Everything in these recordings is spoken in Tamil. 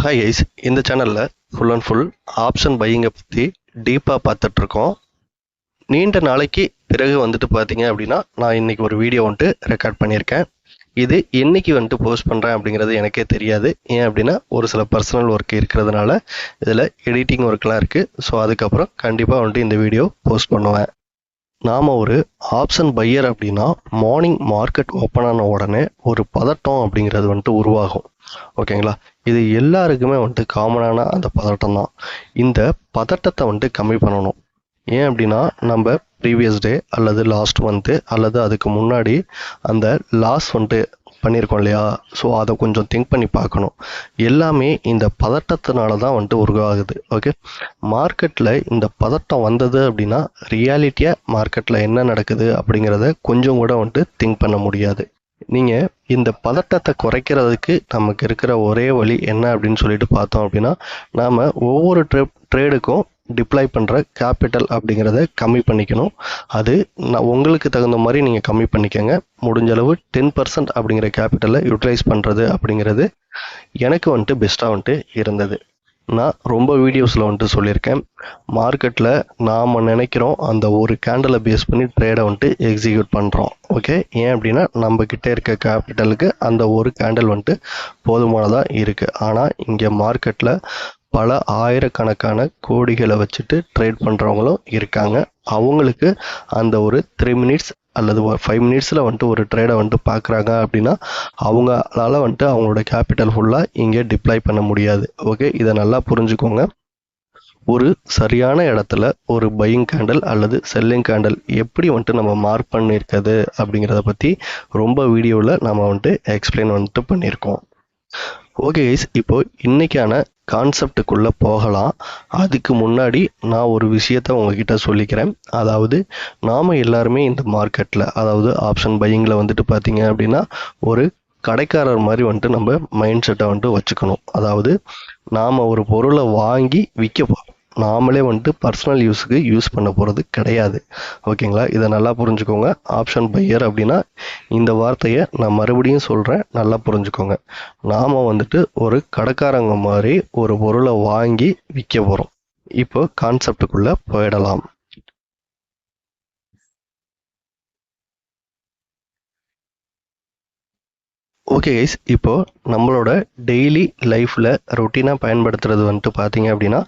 ஹாய் கைஸ், இந்த சேனலில் ஃபுல் அண்ட் ஃபுல் ஆப்ஷன் பையிங்கை பற்றி டீப்பாக பார்த்துட்ருக்கோம். நீண்ட நாளைக்கு பிறகு பார்த்தீங்க அப்படின்னா நான் இன்றைக்கி ஒரு வீடியோ ரெக்கார்ட் பண்ணியிருக்கேன். இது என்றைக்கு போஸ்ட் பண்ணுறேன் அப்படிங்கிறது எனக்கே தெரியாது. ஏன் அப்படின்னா ஒரு சில பர்சனல் ஒர்க் இருக்கிறதுனால இதில் எடிட்டிங் ஒர்க்லாம் இருக்குது. ஸோ அதுக்கப்புறம் கண்டிப்பாக இந்த வீடியோ போஸ்ட் பண்ணுவேன். நாம் ஒரு ஆப்ஷன் பையர் அப்படின்னா மார்னிங் மார்க்கெட் ஓப்பன் ஆன உடனே ஒரு பதட்டம் அப்படிங்கிறது உருவாகும். ஓகேங்களா, இது எல்லாருக்குமே காமனான அந்த பதட்டம் தான். இந்த பதட்டத்தை கம்மி பண்ணணும். ஏன் அப்படின்னா நம்ம ப்ரீவியஸ் டே அல்லது லாஸ்ட் மந்த்து அல்லது அதுக்கு முன்னாடி அந்த லாஸ் பண்ணியிருக்கோம் இல்லையா? ஸோ அதை கொஞ்சம் திங்க் பண்ணி பார்க்கணும். எல்லாமே இந்த பதட்டத்தினால தான் உருவாகுது. ஓகே, மார்க்கெட்டில் இந்த பதட்டம் வந்தது அப்படின்னா ரியாலிட்டியாக மார்க்கெட்டில் என்ன நடக்குது அப்படிங்கிறத கொஞ்சம் கூட திங்க் பண்ண முடியாது. நீங்கள் இந்த பதட்டத்தை குறைக்கிறதுக்கு நமக்கு இருக்கிற ஒரே வழி என்ன அப்படின்னு சொல்லிட்டு பார்த்தோம் அப்படின்னா, நாம் ஒவ்வொரு ட்ரேடுக்கும் டிப்ளாய் பண்ணுற கேபிட்டல் அப்படிங்கிறத கம்மி பண்ணிக்கணும். அது உங்களுக்கு தகுந்த மாதிரி நீங்கள் கம்மி பண்ணிக்கோங்க. முடிஞ்சளவு 10% அப்படிங்கிற கேபிட்டலை யூட்டிலைஸ் பண்ணுறது அப்படிங்கிறது எனக்கு பெஸ்ட்டாக இருந்தது. நான் ரொம்ப வீடியோஸில் சொல்லியிருக்கேன். மார்க்கெட்டில் நாம் நினைக்கிறோம் அந்த ஒரு கேண்டலை பேஸ் பண்ணி ட்ரேடை எக்ஸிக்யூட் பண்ணுறோம். ஓகே, ஏன் அப்படின்னா நம்மக்கிட்ட இருக்க கேபிட்டலுக்கு அந்த ஒரு கேண்டல் போதுமானதாக இருக்குது. ஆனால் இங்கே மார்க்கெட்டில் பல ஆயிரக்கணக்கான கோடிகளை வச்சுட்டு ட்ரேட் பண்ணுறவங்களும் இருக்காங்க. அவங்களுக்கு அந்த ஒரு 3 மினிட்ஸ் அல்லது ஒரு 5 மினிட்ஸில் ஒரு ட்ரேடை பார்க்குறாங்க அப்படின்னா அவங்களால அவங்களோட கேபிட்டல் ஃபுல்லாக இங்கே டிப்ளாய் பண்ண முடியாது. ஓகே, இதை நல்லா புரிஞ்சுக்கோங்க. ஒரு சரியான இடத்துல ஒரு பையிங் கேண்டல் அல்லது செல்லிங் கேண்டல் எப்படி நம்ம மார்க் பண்ணியிருக்கிறது அப்படிங்கிறத பற்றி ரொம்ப வீடியோவில் நம்ம எக்ஸ்பிளைன் பண்ணியிருக்கோம். ஓகே கைஸ், இப்போ இன்னைக்கான கான்செப்டுக்குள்ளே போகலாம். அதுக்கு முன்னாடி நான் ஒரு விஷயத்த உங்ககிட்ட சொல்லிக்கிறேன். அதாவது நாம் எல்லாருமே இந்த மார்க்கெட்டில், அதாவது ஆப்ஷன் பையிங்கில் பார்த்தீங்க அப்படின்னா ஒரு கடைக்காரர் மாதிரி நம்ம மைண்ட் செட்டை வச்சுக்கணும். அதாவது நாம் ஒரு பொருளை வாங்கி விற்க நாமளே பர்சனல் யூஸுக்கு யூஸ் பண்ண போகிறது கிடையாது. ஓகேங்களா, இதை நல்லா புரிஞ்சுக்கோங்க. ஆப்ஷன் பையர் அப்படின்னா இந்த வார்த்தையை நான் மறுபடியும் சொல்கிறேன், நல்லா புரிஞ்சுக்கோங்க. நாம் ஒரு கடைக்காரங்க மாதிரி ஒரு பொருளை வாங்கி விற்க போகிறோம். இப்போ கான்செப்டுக்குள்ளே போயிடலாம். ஓகே கைஸ், இப்போது நம்மளோட டெய்லி லைஃப்பில் ரொட்டீனாக பயன்படுத்துறது பார்த்தீங்க அப்படின்னா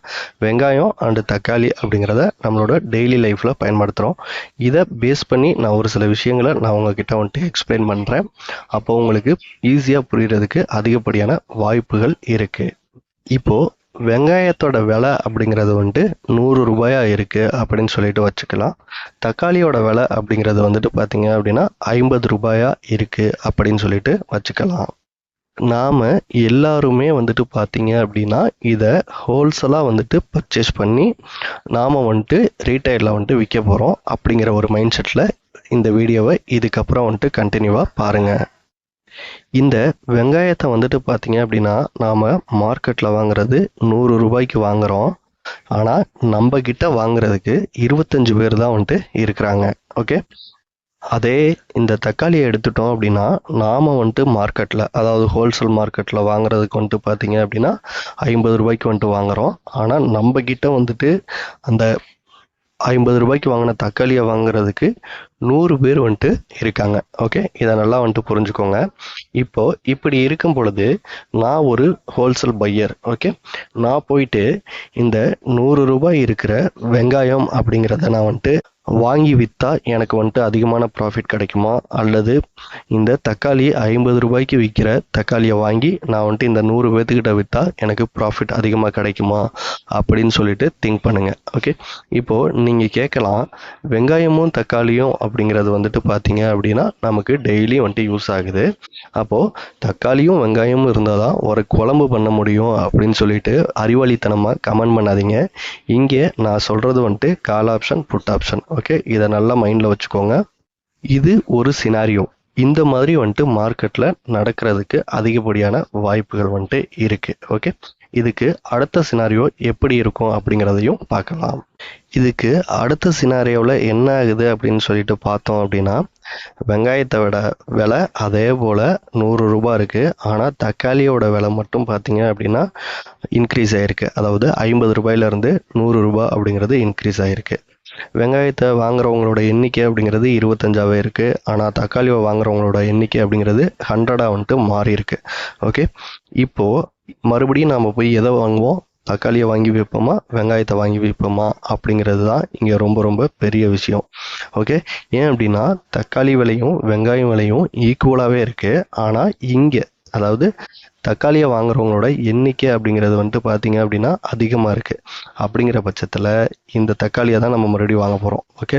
வெங்காயம் அண்டு தக்காளி அப்படிங்கிறத நம்மளோட டெய்லி லைஃப்பில் பயன்படுத்துகிறோம். இதை பேஸ் பண்ணி நான் ஒரு சில விஷயங்களை நான் உங்ககிட்ட எக்ஸ்பிளைன் பண்ணுறேன். அப்போ உங்களுக்கு ஈஸியாக புரிகிறதுக்கு அதிகப்படியான வாய்ப்புகள் இருக்குது. இப்போது வெங்காயத்தோட விலை அப்படிங்கிறது 100 ரூபாயா இருக்குது அப்படின்னு சொல்லிட்டு வச்சுக்கலாம். தக்காளியோட விலை அப்படிங்கிறது பார்த்தீங்க அப்படின்னா 50 ரூபாயா இருக்குது அப்படின்னு சொல்லிட்டு வச்சுக்கலாம். நாம் எல்லாருமே பார்த்தீங்க அப்படின்னா இதை ஹோல்சேலாக பர்ச்சேஸ் பண்ணி நாம் ரீட்டைலில் விற்க போகிறோம் அப்படிங்கிற ஒரு மைண்ட் செட்டில் இந்த வீடியோவை இதுக்கப்புறம் கண்டினியூவாக பாருங்கள். இந்த வெங்காயத்தை பார்த்தீங்க அப்படின்னா நாம் மார்க்கெட்டில் வாங்குறது 100 ரூபாய்க்கு வாங்குகிறோம். ஆனால் நம்ம கிட்ட வாங்குறதுக்கு 25 பேர் தான் இருக்கிறாங்க. ஓகே, அதே இந்த தக்காளியை எடுத்துட்டோம் அப்படின்னா நாம் மார்க்கெட்டில், அதாவது ஹோல்சேல் மார்க்கெட்டில் வாங்குறதுக்கு பார்த்தீங்க அப்படின்னா 50 ரூபாய்க்கு வாங்குகிறோம். ஆனால் நம்ம கிட்ட அந்த 50 ரூபாய்க்கு வாங்கின தக்காளியை வாங்குறதுக்கு 100 பேர் இருக்காங்க. ஓகே, இதை நல்லா புரிஞ்சுக்கோங்க. இப்போது இப்படி இருக்கும் பொழுது நான் ஒரு ஹோல்சேல் பையர். ஓகே, நான் போயிட்டு இந்த 100 ரூபாய் இருக்கிற வெங்காயம் அப்படிங்கிறத நான் வாங்கி விற்றா எனக்கு அதிகமான ப்ராஃபிட் கிடைக்குமா, அல்லது இந்த தக்காளி 50 ரூபாய்க்கு விற்கிற தக்காளியை வாங்கி நான் இந்த 100 பேர்த்துக்கிட்ட விற்றா எனக்கு ப்ராஃபிட் அதிகமாக கிடைக்குமா அப்படின்னு சொல்லிட்டு திங்க் பண்ணுங்கள். ஓகே, இப்போது நீங்கள் கேட்கலாம், வெங்காயமும் தக்காளியும் அப்படிங்கிறது பார்த்தீங்க அப்படின்னா நமக்கு டெய்லி யூஸ் ஆகுது. அப்போது தக்காளியும் வெங்காயமும் இருந்தால் தான் ஒரு குழம்பு பண்ண முடியும் அப்படின்னு சொல்லிட்டு அறிவாளித்தனமாக கமெண்ட் பண்ணாதீங்க. இங்கே நான் சொல்கிறது call option put option. Okay, இதை நல்லா மைண்டில் வச்சுக்கோங்க. இது ஒரு சினாரியோ. இந்த மாதிரி வந்துட்டு மார்க்கெட்டில் நடக்கிறதுக்கு அதிகப்படியான வாய்ப்புகள் வந்துட்டு இருக்குது. ஓகே, இதுக்கு அடுத்த சினாரியோ எப்படி இருக்கும் அப்படிங்கிறதையும் பார்க்கலாம். இதுக்கு அடுத்த சினாரியோவில் என்ன ஆகுது அப்படின்னு சொல்லிட்டு பார்த்தோம் அப்படின்னா, வெங்காயத்தை விட விலை அதே போல் 100 ரூபாய் இருக்குது. ஆனால் தக்காளியோட விலை மட்டும் பார்த்தீங்க அப்படின்னா இன்க்ரீஸ் ஆகிருக்கு. அதாவது 50 ரூபாயிலேருந்து 100 ரூபாய் அப்படிங்கிறது இன்க்ரீஸ் ஆகிருக்கு. வெங்காயத்தை வாங்குறவங்களோட எண்ணிக்கை அப்படிங்கிறது 25ஆகவே இருக்குது. ஆனால் தக்காளியை வாங்குறவங்களோட எண்ணிக்கை அப்படிங்கிறது 100ஆக வந்துட்டு மாறி இருக்கு. ஓகே, இப்போது மறுபடியும் நாம் போய் எதை வாங்குவோம்? தக்காளியை வாங்கி வைப்போமா, வெங்காயத்தை வாங்கி வைப்போமா அப்படிங்கிறது தான் இங்கே ரொம்ப ரொம்ப பெரிய விஷயம். ஓகே, ஏன் அப்படின்னா தக்காளி விலையும் வெங்காயம் விலையும் ஈக்குவலாகவே இருக்குது. ஆனால் இங்கே அதாவது தக்காளியை வாங்குறவங்களோட எண்ணிக்கை அப்படிங்கிறது வந்துட்டு பார்த்தீங்க அப்படின்னா அதிகமாக இருக்குது. அப்படிங்கிற பட்சத்தில் இந்த தக்காளியை தான் நம்ம மறுபடியும் வாங்க போகிறோம். ஓகே,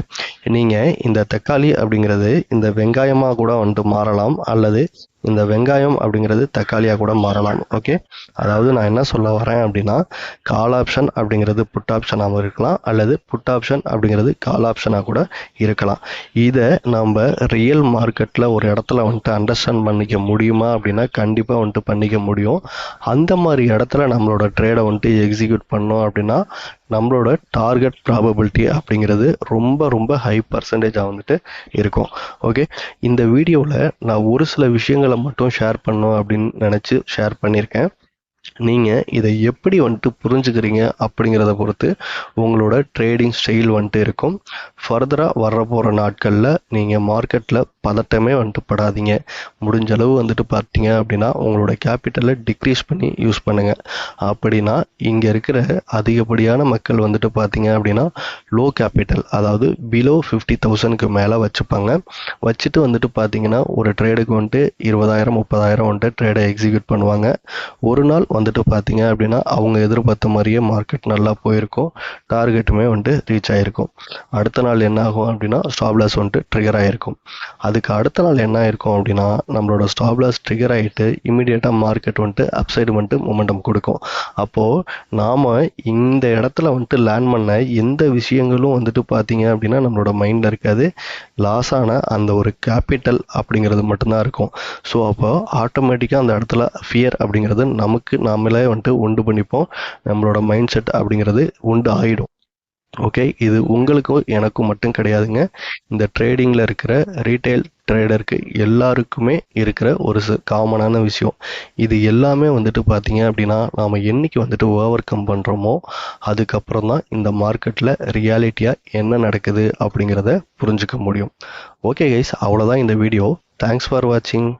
நீங்கள் இந்த தக்காளி அப்படிங்கிறது இந்த வெங்காயமாக கூட வந்துட்டு மாறலாம், அல்லது இந்த வெங்காயம் அப்படிங்கிறது தக்காளியாக கூட மாறலாம். ஓகே, அதாவது நான் என்ன சொல்ல வரேன் அப்படின்னா, கால் ஆப்ஷன் அப்படிங்கிறது புட் ஆப்ஷனாகவும் இருக்கலாம், அல்லது புட் ஆப்ஷன் அப்படிங்கிறது கால் ஆப்ஷனாக கூட இருக்கலாம். இதை நம்ம ரியல் மார்க்கெட்டில் ஒரு இடத்துல வந்துட்டு அண்டர்ஸ்டாண்ட் பண்ணிக்க முடியுமா அப்படின்னா கண்டிப்பாக வந்துட்டு பண்ணிக்க முடியும். அந்த மாதிரி இடத்துல நம்மளோட ட்ரேடை வந்துட்டு எக்ஸிக்யூட் பண்ணோம் அப்படின்னா நம்மளோட டார்கெட் ப்ராபபிலிட்டி அப்படிங்கிறது ரொம்ப ரொம்ப ஹை பர்சன்டேஜாக வந்துட்டு இருக்கும். ஓகே, இந்த வீடியோவில் நான் ஒரு சில விஷயங்களை மட்டும் ஷேர் பண்ணணும் அப்படின்னு நினச்சி ஷேர் பண்ணியிருக்கேன். நீங்கள் இதை எப்படி வந்துட்டு புரிஞ்சுக்கிறீங்க அப்படிங்கிறத பொறுத்து உங்களோட ட்ரேடிங் ஸ்டைல் வந்துட்டு இருக்கும். ஃபர்தராக வர போகிற நாட்களில் நீங்கள் மார்க்கெட்டில் பதட்டமே வந்துட்டு படாதீங்க. முடிஞ்ச அளவு வந்துட்டு பார்த்தீங்க அப்படின்னா உங்களோட கேபிட்டலை டிக்ரீஸ் பண்ணி யூஸ் பண்ணுங்கள். அப்படின்னா இங்கே இருக்கிற அதிகப்படியான மக்கள் வந்துட்டு பார்த்தீங்க அப்படின்னா லோ கேபிட்டல், அதாவது பிலோ 50,000க்கு மேலே வச்சுப்பாங்க. வச்சுட்டு வந்துட்டு பார்த்தீங்கன்னா ஒரு ட்ரேடுக்கு வந்துட்டு 20,000 30,000 வந்துட்டு ட்ரேடை எக்ஸிக்யூட் பண்ணுவாங்க. ஒரு நாள் வந்துட்டு பார்த்தீங்க அப்படின்னா அவங்க எதிர்பார்த்த மாதிரியே மார்க்கெட் நல்லா போயிருக்கும், டார்கெட்டுமே வந்துட்டு ரீச் ஆகிருக்கும். அடுத்த நாள் என்ன ஆகும் அப்படின்னா ஸ்டாப் லாஸ் வந்துட்டு ட்ரிகர் ஆகிருக்கும். அதுக்கு அடுத்த நாள் என்ன ஆயிருக்கும் அப்படின்னா நம்மளோட ஸ்டாப் லாஸ் ட்ரிகர் ஆகிட்டு இமீடியட்டாக மார்க்கெட் வந்துட்டு அப்சைடு வந்துட்டு மொமெண்டம் கொடுக்கும். அப்போது நாம் இந்த இடத்துல வந்துட்டு லேண்ட் பண்ண எந்த விஷயங்களும் வந்துட்டு பார்த்தீங்க அப்படின்னா நம்மளோட மைண்டில் இருக்காது. லாஸ் ஆன அந்த ஒரு கேபிட்டல் அப்படிங்கிறது மட்டும்தான் இருக்கும். ஸோ அப்போ ஆட்டோமேட்டிக்காக அந்த இடத்துல ஃபியர் அப்படிங்கிறது நமக்கு நாமளே வந்துட்டு உண்டு பண்ணிப்போம். நம்மளோட மைண்ட் செட் அப்படிங்கிறது உண்டு ஆகிடும். ஓகே, இது உங்களுக்கும் எனக்கும் மட்டும் கிடையாதுங்க. இந்த ட்ரேடிங்கில் இருக்கிற ரீட்டைல் ட்ரேடருக்கு எல்லாருக்குமே இருக்கிற ஒரு காமனான விஷயம். இது எல்லாமே வந்துட்டு பார்த்தீங்க அப்படின்னா நாம் என்னைக்கு வந்துட்டு ஓவர் கம் பண்ணுறோமோ அதுக்கப்புறம் தான் இந்த மார்க்கெட்டில் ரியாலிட்டியாக என்ன நடக்குது அப்படிங்கிறத புரிஞ்சுக்க முடியும். ஓகே கைஸ், அவ்வளோதான் இந்த வீடியோ. தேங்க்ஸ் ஃபார் வாட்சிங்.